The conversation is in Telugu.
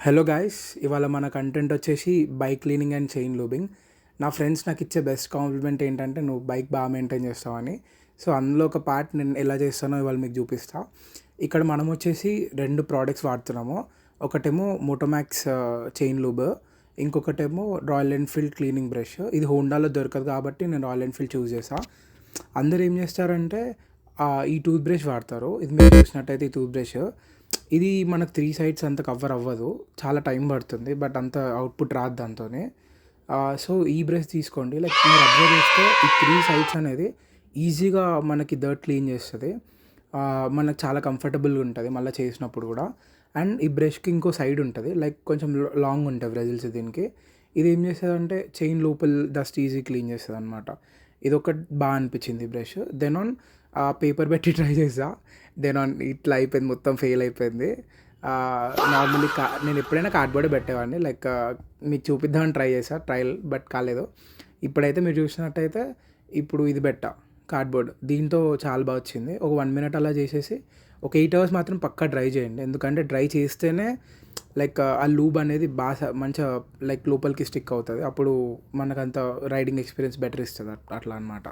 హలో గాయ్స్, ఇవాళ మన కంటెంట్ వచ్చేసి bike cleaning and chain lubing. నా ఫ్రెండ్స్ నాకు ఇచ్చే బెస్ట్ కాంప్లిమెంట్ ఏంటంటే నువ్వు బైక్ బాగా మెయింటైన్ చేస్తావని. సో అందులో ఒక పార్ట్ నేను ఎలా చేస్తానో ఇవాళ మీకు చూపిస్తా. ఇక్కడ మనం వచ్చేసి రెండు ప్రోడక్ట్స్ వాడుతున్నాము. ఒకటేమో మోటోమాక్స్ చైన్ లూబ్, ఇంకొకటేమో రాయల్ ఎన్ఫీల్డ్ క్లీనింగ్ బ్రష్. ఇది హోండాలో దొరకదు కాబట్టి నేను రాయల్ ఎన్ఫీల్డ్ చూస్ చేసాను. అందరు ఏం చేస్తారంటే ఈ టూత్ బ్రష్ వాడతారు. ఇది మీరు చూసినట్టయితే ఈ టూత్ బ్రష్ ఇది మనకు 3 సైడ్స్ అంత కవర్ అవ్వదు, చాలా టైం పడుతుంది, బట్ అంత అవుట్పుట్ రాదు దాంతోనే. సో ఈ బ్రష్ తీసుకోండి. లైక్ మీరు అబ్జర్వ్ చేస్తే ఈ 3 సైడ్స్ అనేది ఈజీగా మనకి డర్ట్ క్లీన్ చేస్తుంది. మనకు చాలా కంఫర్టబుల్గా ఉంటుంది మళ్ళీ చేసినప్పుడు కూడా. అండ్ ఈ బ్రష్కి ఇంకో సైడ్ ఉంటుంది, లైక్ కొంచెం లాంగ్ ఉంటుంది బ్రజిల్స్ దీనికి. ఇది ఏం చేస్తుంది అంటే చైన్ లోపల డస్ట్ ఈజీ క్లీన్ చేస్తుంది అనమాట. ఇది ఒకటి బాగా అనిపించింది బ్రష్. దెన్ ఆన్ పేపర్ పెట్టి ట్రై చేసా, దెన్ ఆన్ ఇట్లా అయిపోయింది, మొత్తం ఫెయిల్ అయిపోయింది. నార్మల్లీ నేను ఎప్పుడైనా కార్డ్బోర్డే పెట్టేవాడిని, లైక్ మీకు చూపిద్దామని ట్రై చేసా, ట్రయల్, బట్ కాలేదు. ఇప్పుడైతే మీరు చూసినట్టయితే ఇప్పుడు ఇది పెట్టా కార్డ్బోర్డ్, దీంతో చాలా బాగా వచ్చింది. ఒక 1 మినిట్ అలా చేసేసి ఒక 8 అవర్స్ మాత్రం పక్కా డ్రై చేయండి, ఎందుకంటే డ్రై చేస్తేనే లైక్ ఆ లూబ్ అనేది బాగా మంచిగా లైక్ లోపలికి స్టిక్ అవుతుంది. అప్పుడు మనకంత రైడింగ్ ఎక్స్పీరియన్స్ బెటర్ ఇస్తుంది అట్లా అనమాట.